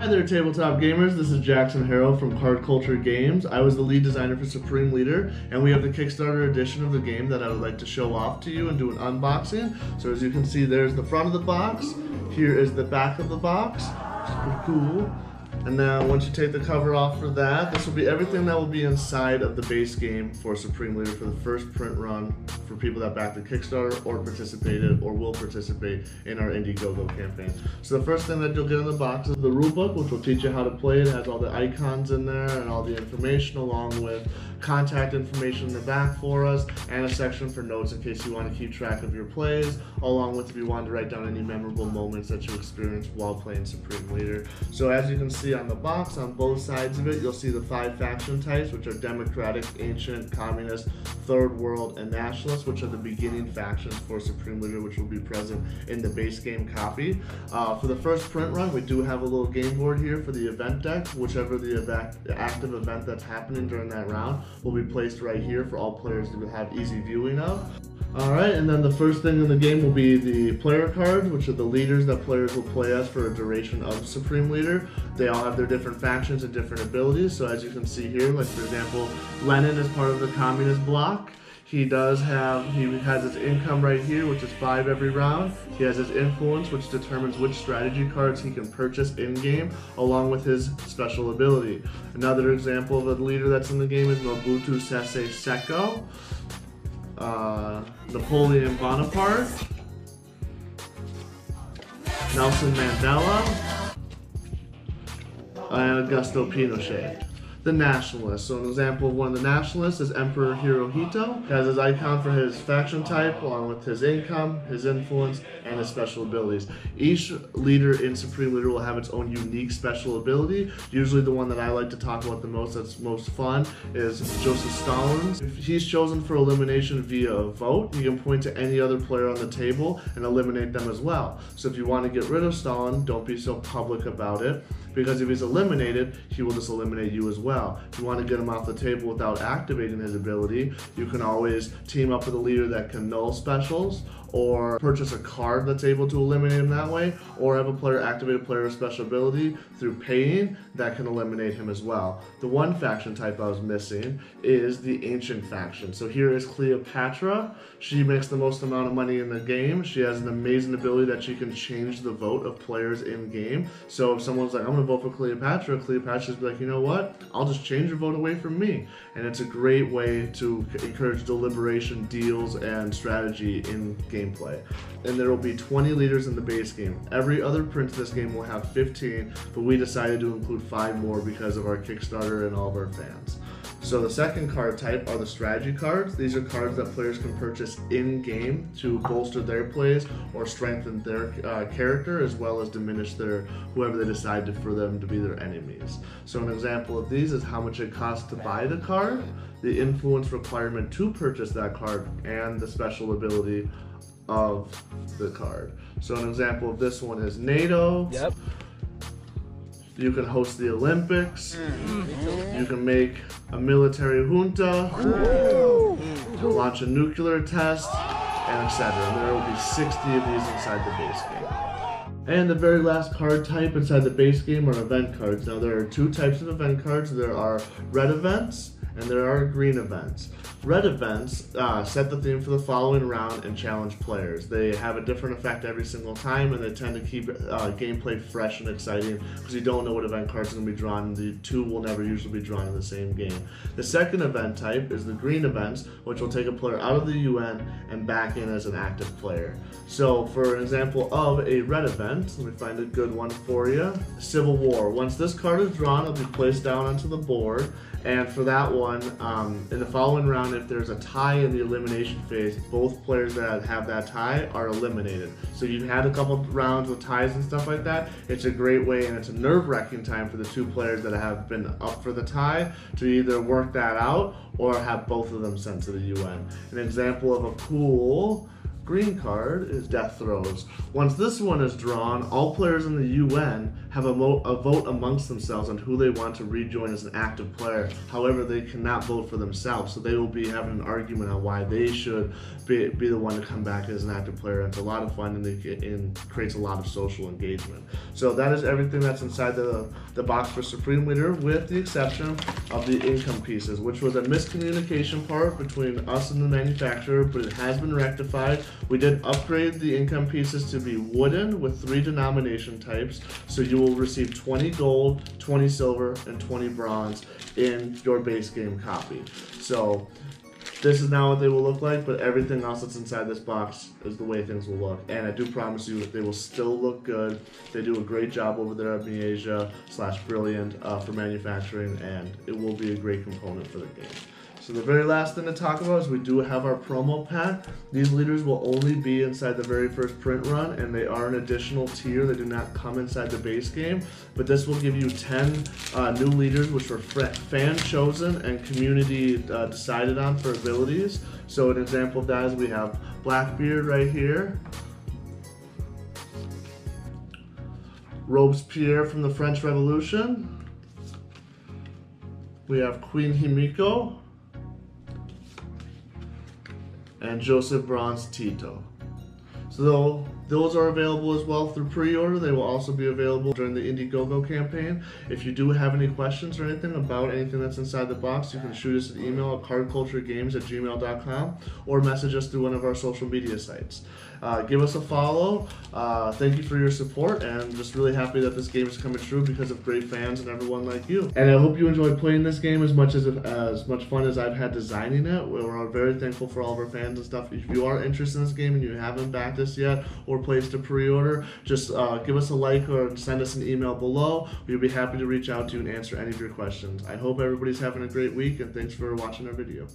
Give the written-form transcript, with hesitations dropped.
Hi there, tabletop gamers. This is Jackson Harrell from Card Culture Games. I was the lead designer for Supreme Leader, and we have the Kickstarter edition of the game that I would like to show off to you and do an unboxing. So as you can see, there's the front of the box. Here is the back of the box. It's pretty cool. And now once you take the cover off for that, this will be everything that will be inside of the base game for Supreme Leader for the first print run for people that backed the Kickstarter or participated or will participate in our Indiegogo campaign. So the first thing that you'll get in the box is the rulebook, which will teach you how to play. It has all the icons in there and all the information, along with contact information in the back for us, and a section for notes in case you want to keep track of your plays, along with if you want to write down any memorable moments that you experienced while playing Supreme Leader. So as you can see on the box, on both sides of it, you'll see the 5 faction types, which are Democratic, Ancient, Communist, Third World, and Nationalist, which are the beginning factions for Supreme Leader, which will be present in the base game copy. For the first print run, we do have a little game board here for the event deck. Whichever the active event that's happening during that round will be placed right here for all players to have easy viewing of. Alright, and then the first thing in the game will be the player cards, which are the leaders that players will play as for a duration of Supreme Leader. They all have their different factions and different abilities. So as you can see here, like for example, Lenin is part of the Communist bloc. He has his income right here, which is 5 every round. He has his influence, which determines which strategy cards he can purchase in-game, along with his special ability. Another example of a leader that's in the game is Mobutu Sese Seko, Napoleon Bonaparte, Nelson Mandela, and Augusto Pinochet. The Nationalist. So an example of one of the Nationalists is Emperor Hirohito. He has his icon for his faction type, along with his income, his influence, and his special abilities. Each leader in Supreme Leader will have its own unique special ability. Usually the one that I like to talk about the most, that's most fun, is Joseph Stalin. If he's chosen for elimination via a vote, you can point to any other player on the table and eliminate them as well. So if you want to get rid of Stalin, don't be so public about it, because if he's eliminated, he will just eliminate you as well. If you want to get him off the table without activating his ability, you can always team up with a leader that can null specials, or purchase a card that's able to eliminate him that way, or have a player activate a player's special ability through paying that can eliminate him as well. The one faction type I was missing is the Ancient faction. So here is Cleopatra. She makes the most amount of money in the game. She has an amazing ability that she can change the vote of players in game. So if someone's like, I'm gonna vote for Cleopatra, Cleopatra's be like, you know what? I'll just change your vote away from me. And it's a great way to encourage deliberation, deals, and strategy in gameplay. And there will be 20 leaders in the base game. Every other print of this game will have 15, but we decided to include 5 more because of our Kickstarter and all of our fans. So the second card type are the strategy cards. These are cards that players can purchase in-game to bolster their plays or strengthen their character, as well as diminish whoever they decide for them to be their enemies. So an example of these is how much it costs to buy the card, the influence requirement to purchase that card, and the special ability of the card. So an example of this one is NATO. Yep. You can host the Olympics. You can make a military junta, launch a nuclear test, and etc. And there will be 60 of these inside the base game. And the very last card type inside the base game are event cards. Now there are 2 types of event cards. There are red events and there are green events. Red events set the theme for the following round and challenge players. They have a different effect every single time, and they tend to keep gameplay fresh and exciting because you don't know what event cards are going to be drawn. The 2 will never usually be drawn in the same game. The second event type is the green events, which will take a player out of the UN and back in as an active player. So for an example of a red event, let me find a good one for you. Civil War. Once this card is drawn, it'll be placed down onto the board. And for that one, in the following round, if there's a tie in the elimination phase, both players that have that tie are eliminated. So you've had a couple rounds with ties and stuff like that. It's a great way, and it's a nerve-wracking time for the 2 players that have been up for the tie to either work that out or have both of them sent to the UN. An example of a cool green card is Death Throes. Once this one is drawn, all players in the UN have a vote amongst themselves on who they want to rejoin as an active player. However, they cannot vote for themselves, so they will be having an argument on why they should be the one to come back as an active player. It's a lot of fun, and creates a lot of social engagement. So that is everything that's inside the box for Supreme Leader, with the exception of the income pieces, which was a miscommunication part between us and the manufacturer, but it has been rectified. We did upgrade the income pieces to be wooden with 3 denomination types, so you will receive 20 gold, 20 silver, and 20 bronze in your base game copy. So this is now what they will look like, but everything else that's inside this box is the way things will look. And I do promise you that they will still look good. They do a great job over there at Miasia/Brilliant for manufacturing, and it will be a great component for the game. So the very last thing to talk about is we do have our promo pack. These leaders will only be inside the very first print run, and they are an additional tier. They do not come inside the base game, but this will give you 10 new leaders, which were fan chosen and community decided on for abilities. So an example of that is we have Blackbeard right here, Robespierre from the French Revolution, we have Queen Himiko, and Joseph Bronze Tito. So those are available as well through pre-order. They will also be available during the Indiegogo campaign. If you do have any questions or anything about anything that's inside the box, you can shoot us an email at cardculturegames@gmail.com or message us through one of our social media sites. Give us a follow. Thank you for your support, and just really happy that this game is coming true because of great fans and everyone like you. And I hope you enjoyed playing this game as much fun as I've had designing it. We're very thankful for all of our fans and stuff. If you are interested in this game and you haven't backed us yet or placed a pre-order, just give us a like or send us an email below. We'll be happy to reach out to you and answer any of your questions. I hope everybody's having a great week, and thanks for watching our video.